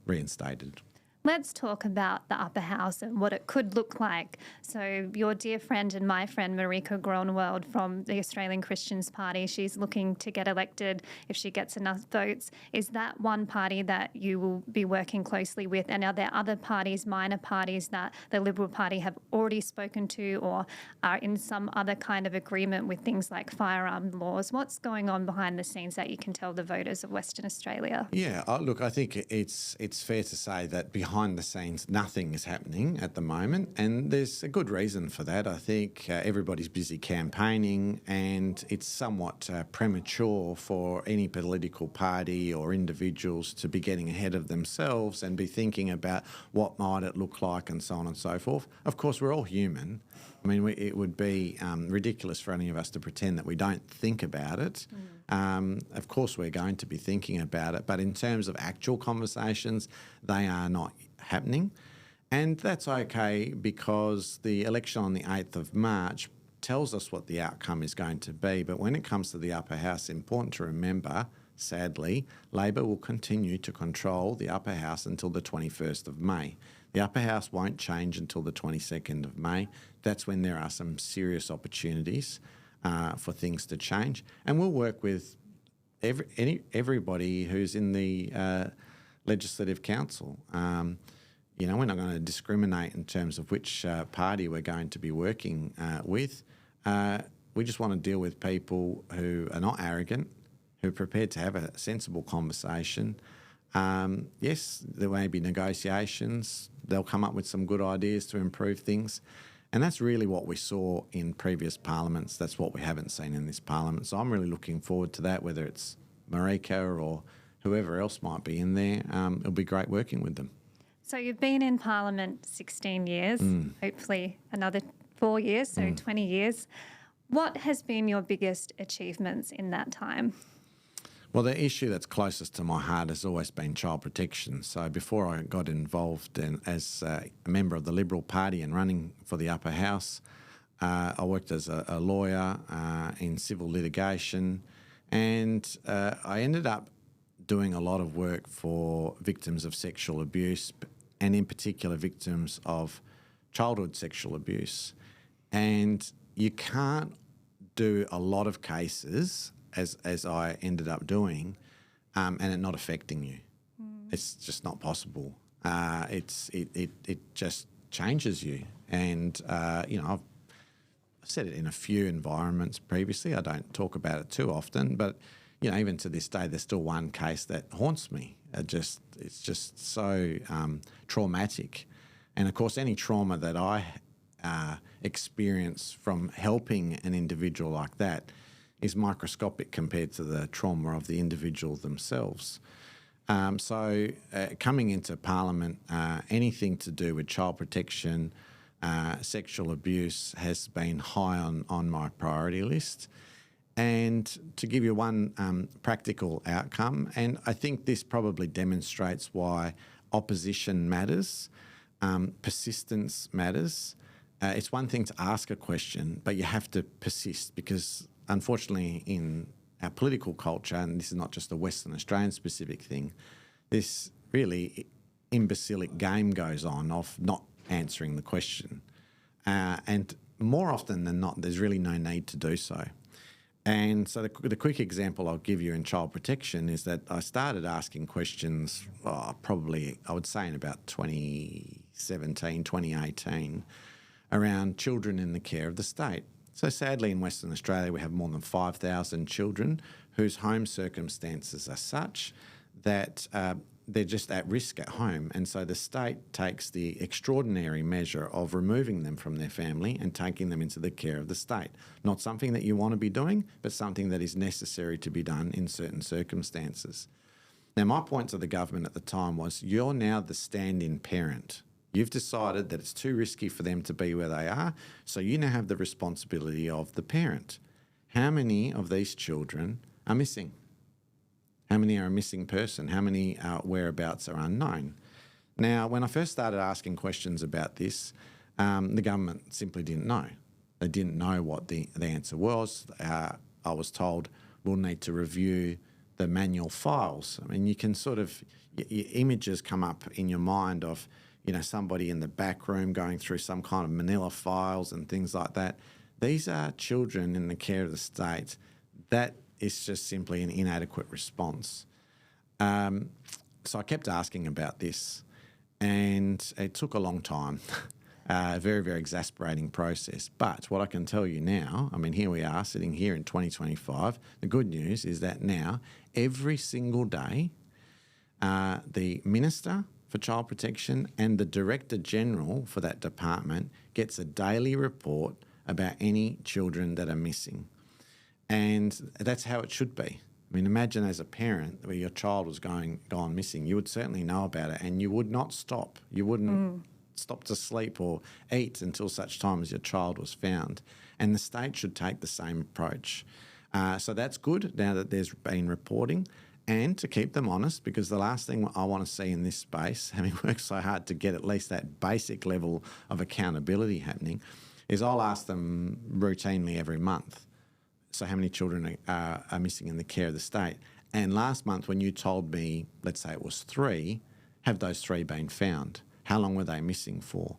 reinstated. Let's talk about the upper house and what it could look like. So your dear friend and my friend, Marika Groenewald from the Australian Christians Party, she's looking to get elected if she gets enough votes. Is that one party that you will be working closely with? And are there other parties, minor parties, that the Liberal Party have already spoken to or are in some other kind of agreement with things like firearm laws? What's going on behind the scenes that you can tell the voters of Western Australia? Yeah, look, I think it's fair to say that behind the scenes, nothing is happening at the moment, and there's a good reason for that. I think everybody's busy campaigning, and it's somewhat premature for any political party or individuals to be getting ahead of themselves and be thinking about what might it look like and so on and so forth. Of course, we're all human. I mean, it would be ridiculous for any of us to pretend that we don't think about it. Of course, we're going to be thinking about it, but in terms of actual conversations, they are not happening. And that's okay, because the election on the 8th of March tells us what the outcome is going to be. But when it comes to the upper house, important to remember, sadly, Labor will continue to control the upper house until the 21st of May. The upper house won't change until the 22nd of May. That's when there are some serious opportunities for things to change. And we'll work with everybody who's in the Legislative Council. We're not going to discriminate in terms of which party we're going to be working with. We just want to deal with people who are not arrogant, who are prepared to have a sensible conversation. Yes, there may be negotiations. They'll come up with some good ideas to improve things. And that's really what we saw in previous parliaments. That's what we haven't seen in this parliament. So I'm really looking forward to that, whether it's Marika or whoever else might be in there. It'll be great working with them. So you've been in Parliament 16 years, hopefully another 4 years, so 20 years. What has been your biggest achievements in that time? Well, the issue that's closest to my heart has always been child protection. So before I got involved as a member of the Liberal Party and running for the upper house, I worked as a lawyer in civil litigation, and I ended up doing a lot of work for victims of sexual abuse, and in particular victims of childhood sexual abuse. And you can't do a lot of cases as I ended up doing, and it not affecting you. It's just not possible. It just changes you. And I've said it in a few environments previously. I don't talk about it too often, but even to this day, there's still one case that haunts me. It's just so traumatic. And of course, any trauma that I experience from helping an individual like that is microscopic compared to the trauma of the individual themselves. So coming into Parliament, anything to do with child protection, sexual abuse has been high on my priority list. And to give you one practical outcome, and I think this probably demonstrates why opposition matters, persistence matters. It's one thing to ask a question, but you have to persist, because unfortunately in our political culture, and this is not just a Western Australian specific thing, this really imbecilic game goes on of not answering the question. And more often than not, there's really no need to do so. And so the quick example I'll give you in child protection is that I started asking questions probably, I would say in about 2017, 2018, around children in the care of the state. So sadly in Western Australia we have more than 5,000 children whose home circumstances are such that they're just at risk at home, and so the state takes the extraordinary measure of removing them from their family and taking them into the care of the state. Not something that you want to be doing, but something that is necessary to be done in certain circumstances. Now, my point to the government at the time was, you're now the stand-in parent. You've decided that it's too risky for them to be where they are, so you now have the responsibility of the parent. How many of these children are missing? How many are a missing person? How many whereabouts are unknown? Now, when I first started asking questions about this, the government simply didn't know. They didn't know what the answer was. I was told we'll need to review the manual files. I mean, you can sort of, images come up in your mind of, somebody in the back room going through some kind of manila files and things like that. These are children in the care of the state. That is just simply an inadequate response. So I kept asking about this, and it took a long time. A very, very exasperating process. But what I can tell you now, I mean, here we are sitting here in 2025. The good news is that now, every single day, the Minister for Child Protection and the Director General for that department gets a daily report about any children that are missing. And that's how it should be. I mean, imagine as a parent where your child was gone missing. You would certainly know about it, and you would not stop. You wouldn't stop to sleep or eat until such time as your child was found. And the state should take the same approach. So that's good now that there's been reporting, and to keep them honest, because the last thing I want to see in this space, having worked so hard to get at least that basic level of accountability happening, is I'll ask them routinely every month. So how many children are missing in the care of the state? And last month when you told me, let's say it was 3, have those 3 been found? How long were they missing for?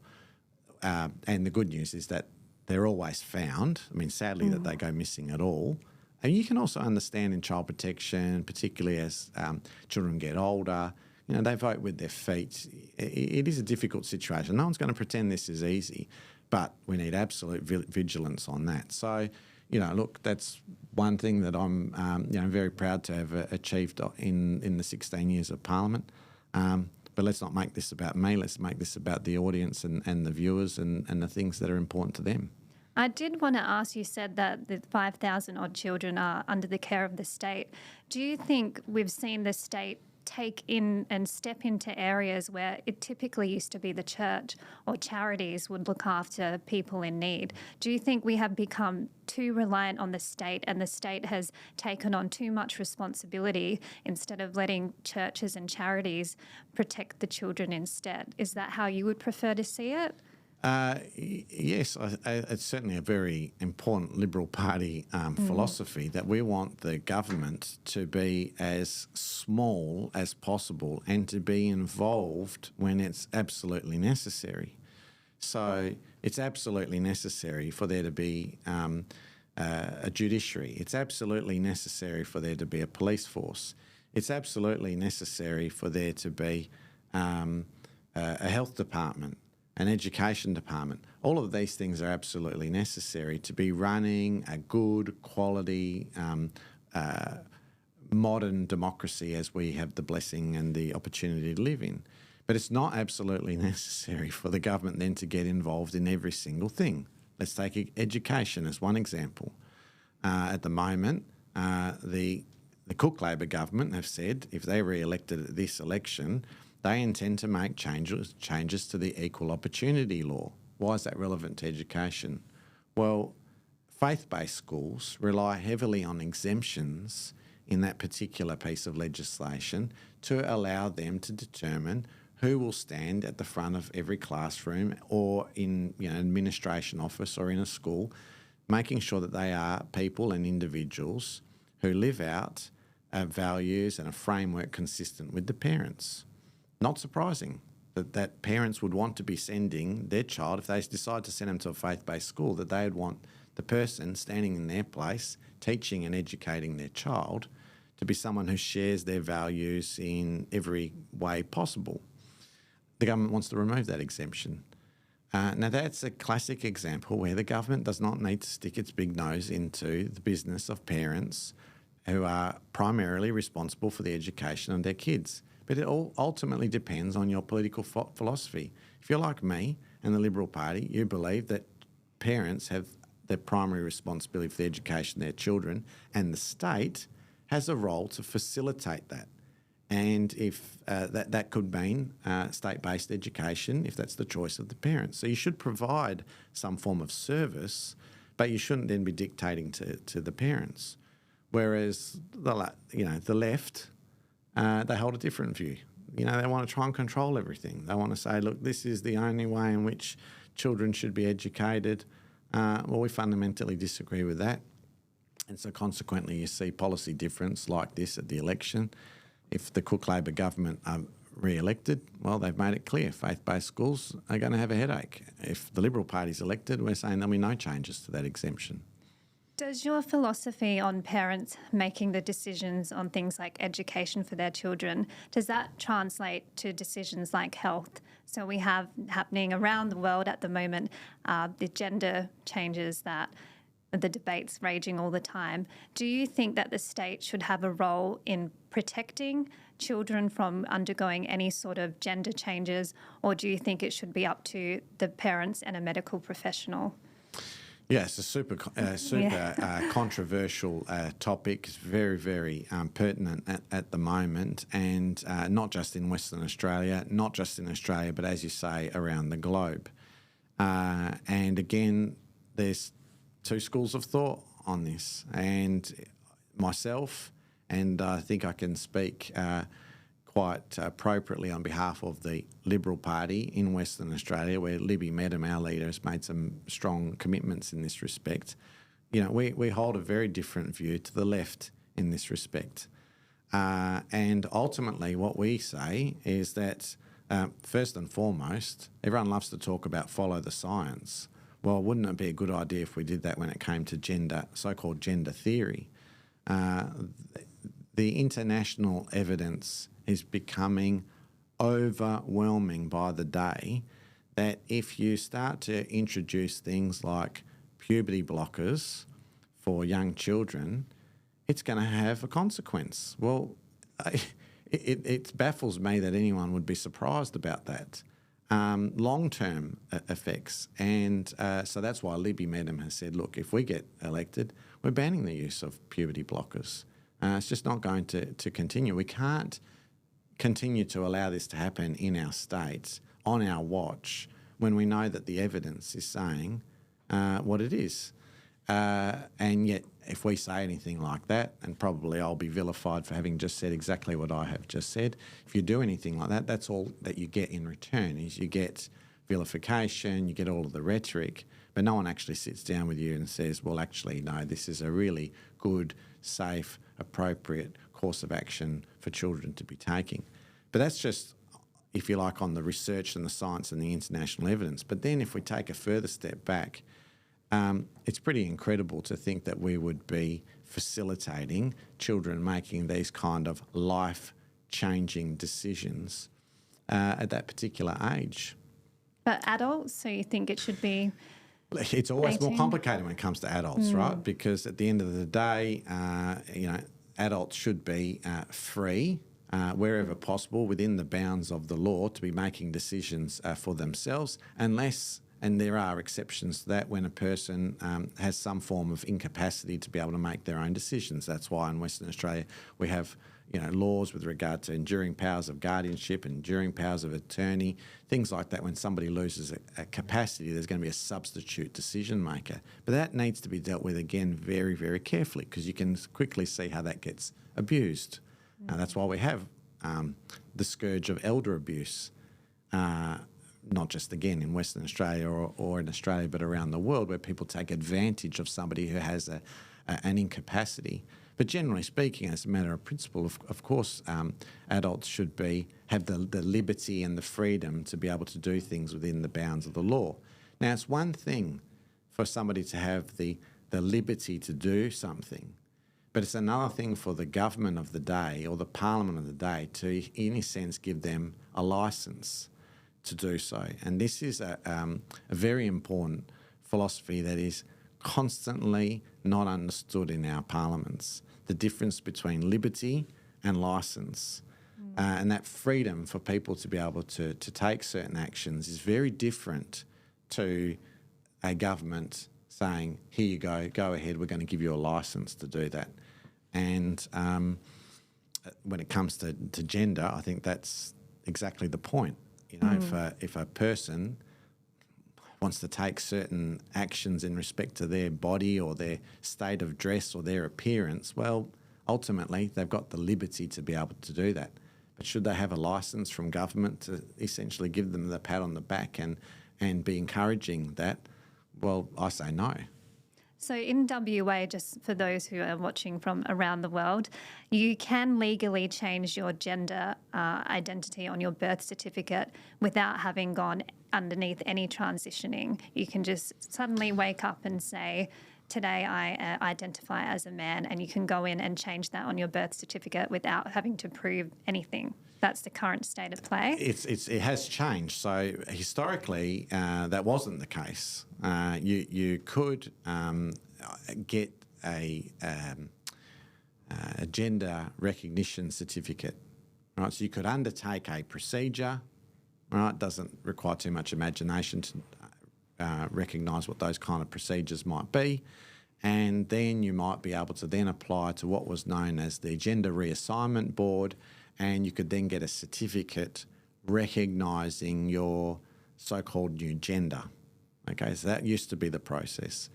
And the good news is that they're always found. I mean, sadly that they go missing at all. And you can also understand in child protection, particularly as children get older, they vote with their feet. It is a difficult situation. No one's going to pretend this is easy, but we need absolute vigilance on that. So, look, that's one thing that I'm, very proud to have achieved in the 16 years of Parliament. But let's not make this about me. Let's make this about the audience and the viewers and the things that are important to them. I did want to ask, you said that the 5,000 odd children are under the care of the state. Do you think we've seen the state take in and step into areas where it typically used to be the church or charities would look after people in need? Do you think we have become too reliant on the state, and the state has taken on too much responsibility instead of letting churches and charities protect the children instead? Is that how you would prefer to see it? Yes, it's certainly a very important Liberal Party philosophy that we want the government to be as small as possible and to be involved when it's absolutely necessary. So it's absolutely necessary for there to be a judiciary. It's absolutely necessary for there to be a police force. It's absolutely necessary for there to be a health department, an education department. All of these things are absolutely necessary to be running a good, quality, modern democracy as we have the blessing and the opportunity to live in. But it's not absolutely necessary for the government then to get involved in every single thing. Let's take education as one example. At the moment, the Cook Labor government have said if they're re-elected at this election, they intend to make changes to the Equal Opportunity Law. Why is that relevant to education? Well, faith-based schools rely heavily on exemptions in that particular piece of legislation to allow them to determine who will stand at the front of every classroom or in an administration office or in a school, making sure that they are people and individuals who live out values and a framework consistent with the parents. Not surprising that parents would want to be sending their child, if they decide to send them to a faith-based school, that they would want the person standing in their place, teaching and educating their child, to be someone who shares their values in every way possible. The government wants to remove that exemption. Now, that's a classic example where the government does not need to stick its big nose into the business of parents who are primarily responsible for the education of their kids. But it all ultimately depends on your political philosophy. If you're like me and the Liberal Party, you believe that parents have the primary responsibility for the education of their children, and the state has a role to facilitate that. And if that could mean state-based education, if that's the choice of the parents. So you should provide some form of service, but you shouldn't then be dictating to the parents. Whereas the left, they hold a different view. They want to try and control everything. They want to say, look, this is the only way in which children should be educated. Well, we fundamentally disagree with that. And so consequently you see policy difference like this at the election. If the Cook Labor government are re-elected, well, they've made it clear faith-based schools are going to have a headache. If the Liberal Party's elected, we're saying there'll be no changes to that exemption. Does your philosophy on parents making the decisions on things like education for their children, does that translate to decisions like health? So we have happening around the world at the moment, the gender changes that the debates raging all the time. Do you think that the state should have a role in protecting children from undergoing any sort of gender changes, or do you think it should be up to the parents and a medical professional? Yeah, it's a super controversial topic. It's very, very pertinent at the moment, and not just in Western Australia, but as you say, around the globe. And again, there's two schools of thought on this, and myself, and I think I can speak quite appropriately on behalf of the Liberal Party in Western Australia, where Libby Medham, our leader, has made some strong commitments in this respect. You know, we hold a very different view to the left in this respect. And ultimately what we say is that, first and foremost, everyone loves to talk about follow the science. Well, wouldn't it be a good idea if we did that when it came to gender, so-called gender theory? The international evidence is becoming overwhelming by the day that if you start to introduce things like puberty blockers for young children, it's going to have a consequence. Well, it baffles me that anyone would be surprised about that. Long-term effects. And so that's why Libby Medham has said, look, if we get elected, we're banning the use of puberty blockers. It's just not going to continue. We can't continue to allow this to happen in our states on our watch when we know that the evidence is saying what it is. And yet, if we say anything like that, and probably I'll be vilified for having just said exactly what I have just said, if you do anything like that, that's all that you get in return, is you get vilification, you get all of the rhetoric, but no one actually sits down with you and says, well, actually, no, this is a really good, safe, appropriate course of action for children to be taking. But that's just, if you like, on the research and the science and the international evidence. But then if we take a further step back, it's pretty incredible to think that we would be facilitating children making these kind of life-changing decisions at that particular age. But adults, so you think it should be... It's always 18? more complicated when it comes to adults, right? Because at the end of the day, adults should be free, wherever possible, within the bounds of the law, to be making decisions for themselves, unless, and there are exceptions to that, when a person has some form of incapacity to be able to make their own decisions. That's why in Western Australia we have laws with regard to enduring powers of guardianship, enduring powers of attorney, things like that. When somebody loses a capacity, there's going to be a substitute decision maker. But that needs to be dealt with, again, very, very carefully, because you can quickly see how that gets abused. That's why we have the scourge of elder abuse, not just, again, in Western Australia or in Australia, but around the world, where people take advantage of somebody who has an incapacity. But generally speaking, as a matter of principle, of course, adults should have the liberty and the freedom to be able to do things within the bounds of the law. Now, it's one thing for somebody to have the liberty to do something, but it's another thing for the government of the day or the parliament of the day to, in a sense, give them a licence to do so. And this is a very important philosophy that is constantly not understood in our parliaments, the difference between liberty and licence. And that freedom for people to be able to take certain actions is very different to a government saying, here you go ahead, we're going to give you a licence to do that. And when it comes to gender, I think that's exactly the point. If a person wants to take certain actions in respect to their body or their state of dress or their appearance, well, ultimately they've got the liberty to be able to do that. But should they have a licence from government to essentially give them the pat on the back and be encouraging that? Well, I say no. So in WA, just for those who are watching from around the world, you can legally change your gender identity on your birth certificate without having gone underneath any transitioning. You can just suddenly wake up and say, today I identify as a man, and you can go in and change that on your birth certificate without having to prove anything. That's the current state of play. It has changed. So historically, that wasn't the case. You could get a gender recognition certificate, right? So you could undertake a procedure, right? It doesn't require too much imagination to recognise what those kind of procedures might be. And then you might be able to then apply to what was known as the Gender Reassignment Board, and you could then get a certificate recognising your so-called new gender. Okay, so that used to be the process.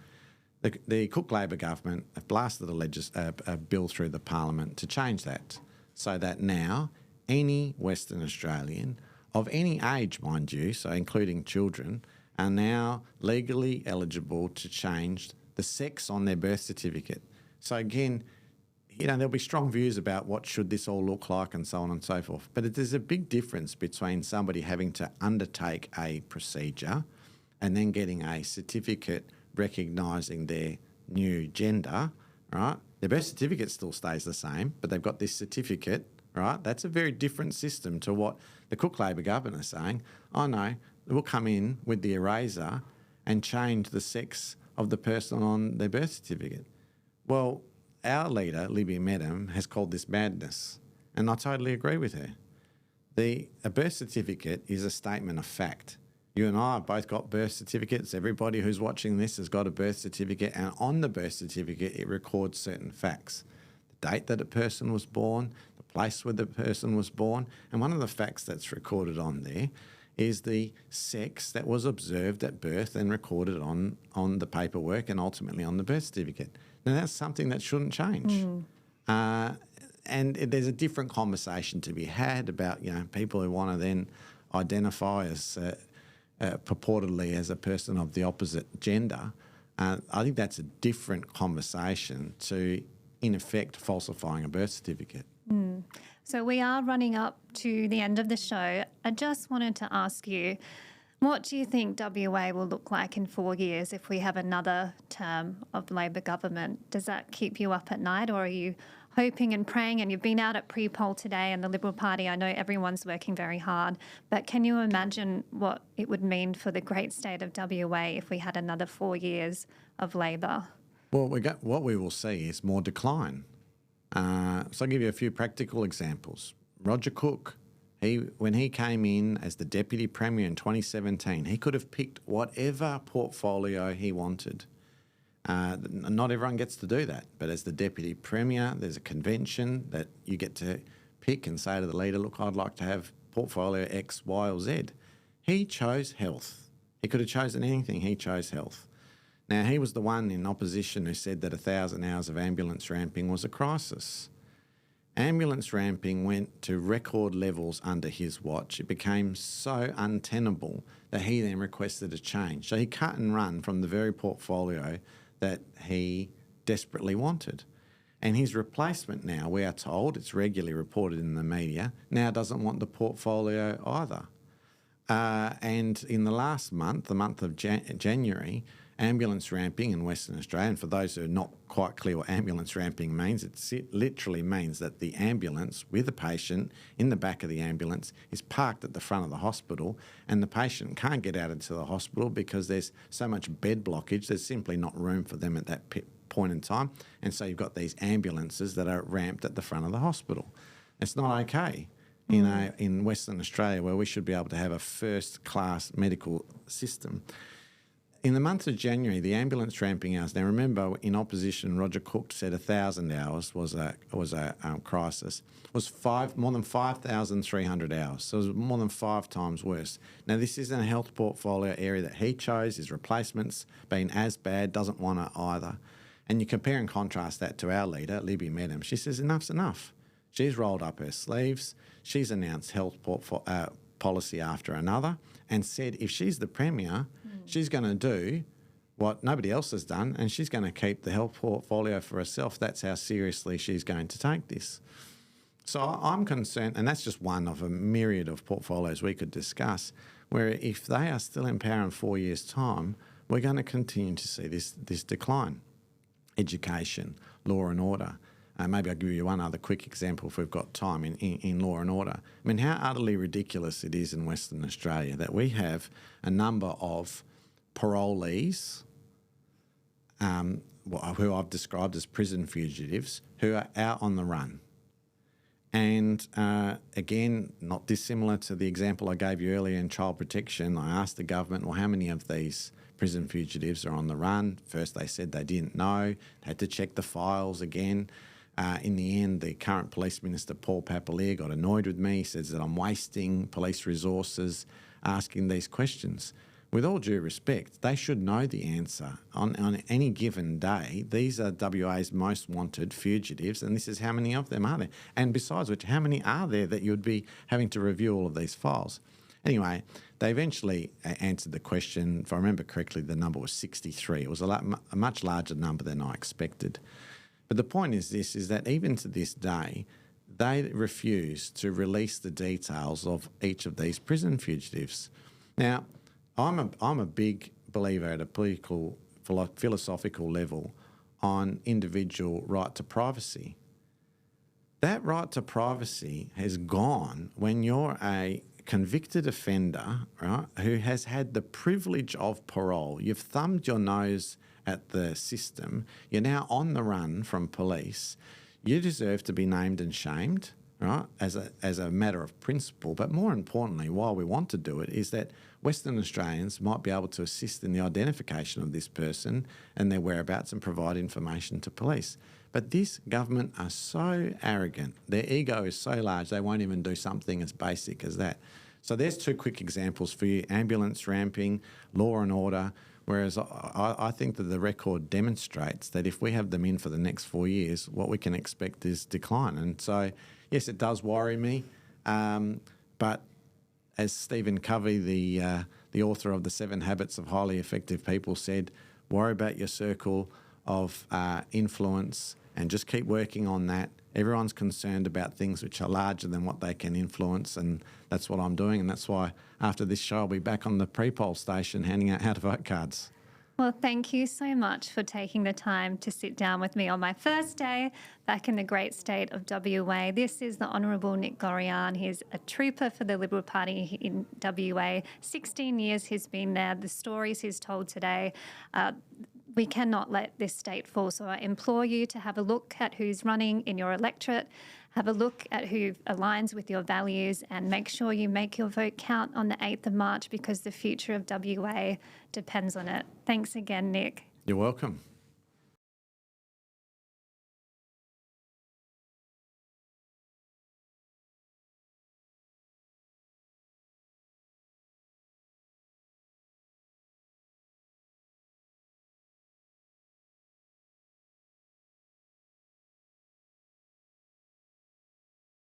The Cook Labor government have blasted a bill through the Parliament to change that, so that now any Western Australian of any age, mind you, so including children, are now legally eligible to change the sex on their birth certificate. So again, there'll be strong views about what should this all look like and so on and so forth. But there's a big difference between somebody having to undertake a procedure and then getting a certificate recognising their new gender, right? Their birth certificate still stays the same, but they've got this certificate, right? That's a very different system to what the Cook Labor government is saying. Oh no, we'll come in with the eraser and change the sex of the person on their birth certificate. Well, our leader, Libby Medham, has called this madness, and I totally agree with her. A birth certificate is a statement of fact. You and I have both got birth certificates. Everybody who's watching this has got a birth certificate, and on the birth certificate it records certain facts. The date that a person was born, the place where the person was born, and one of the facts that's recorded on there is the sex that was observed at birth and recorded on the paperwork and ultimately on the birth certificate. Now, that's something that shouldn't change. And there's a different conversation to be had about, people who want to then identify as purportedly as a person of the opposite gender. I think that's a different conversation to, in effect, falsifying a birth certificate. So we are running up to the end of the show. I just wanted to ask you, what do you think WA will look like in 4 years if we have another term of Labor government? Does that keep you up at night, or are you hoping and praying? And you've been out at pre-poll today, and the Liberal Party, I know everyone's working very hard, but can you imagine what it would mean for the great state of WA if we had another 4 years of Labor? Well, what we will see is more decline. So I'll give you a few practical examples. Roger Cook, when he came in as the Deputy Premier in 2017, he could have picked whatever portfolio he wanted. Not everyone gets to do that, but as the Deputy Premier, there's a convention that you get to pick and say to the leader, look, I'd like to have portfolio X, Y or Z. He chose health. He could have chosen anything. He chose health. Now, he was the one in opposition who said that 1,000 hours of ambulance ramping was a crisis. Ambulance ramping went to record levels under his watch. It became so untenable that he then requested a change. So he cut and run from the very portfolio that he desperately wanted. And his replacement now, we are told, it's regularly reported in the media, now doesn't want the portfolio either. And in the last month, the month of January, ambulance ramping in Western Australia, and for those who are not quite clear what ambulance ramping means, it literally means that the ambulance with a patient in the back of the ambulance is parked at the front of the hospital, and the patient can't get out into the hospital because there's so much bed blockage, there's simply not room for them at that point in time, and so you've got these ambulances that are ramped at the front of the hospital. It's not okay in Western Australia, where we should be able to have a first-class medical system. In the month of January, the ambulance ramping hours, now remember, in opposition, Roger Cook said 1,000 hours was a crisis, was more than 5,300 hours, so it was more than 5 times worse. Now, this isn't a health portfolio area that he chose. His replacement's been as bad, doesn't want it either. And you compare and contrast that to our leader, Libby Medham. She says enough's enough. She's rolled up her sleeves. She's announced health policy after another and said if she's the Premier, she's going to do what nobody else has done, and she's going to keep the health portfolio for herself. That's how seriously she's going to take this. So I'm concerned, and that's just one of a myriad of portfolios we could discuss, where if they are still in power in 4 years' time, we're going to continue to see this decline. Education, law and order. Maybe I'll give you one other quick example if we've got time in law and order. I mean, how utterly ridiculous it is in Western Australia that we have a number of parolees who I've described as prison fugitives who are out on the run. And again, not dissimilar to the example I gave you earlier in child protection, I asked the government, well, how many of these prison fugitives are on the run? First they said they didn't know, had to check the files again. In the end, the current Police Minister, Paul Papalier, got annoyed with me. He says that I'm wasting police resources asking these questions. With all due respect, they should know the answer. On any given day, these are WA's most wanted fugitives, and this is how many of them are there. And besides which, how many are there that you'd be having to review all of these files? Anyway, they eventually answered the question. If I remember correctly, the number was 63. It was a much larger number than I expected. But the point is this, is that even to this day, they refuse to release the details of each of these prison fugitives. Now, I'm a big believer at a political, philosophical level on individual right to privacy. That right to privacy has gone when you're a convicted offender, right, who has had the privilege of parole. You've thumbed your nose at the system. You're now on the run from police. You deserve to be named and shamed, right, as a matter of principle. But more importantly, why we want to do it is that Western Australians might be able to assist in the identification of this person and their whereabouts and provide information to police. But this government are so arrogant. Their ego is so large, they won't even do something as basic as that. So there's two quick examples for you: ambulance ramping, law and order. Whereas I think that the record demonstrates that if we have them in for the next 4 years, what we can expect is decline. And so, yes, it does worry me. But as Stephen Covey, the author of The 7 Habits of Highly Effective People, said, worry about your circle of influence and just keep working on that. Everyone's concerned about things which are larger than what they can influence, and that's what I'm doing. And that's why after this show, I'll be back on the pre-poll station handing out how to vote cards. Well, thank you so much for taking the time to sit down with me on my first day back in the great state of WA. This is the Honourable Nick Goiran. He's a trooper for the Liberal Party in WA. 16 years he's been there. The stories he's told today, we cannot let this state fall. So I implore you to have a look at who's running in your electorate, have a look at who aligns with your values, and make sure you make your vote count on the 8th of March, because the future of WA depends on it. Thanks again, Nick. You're welcome.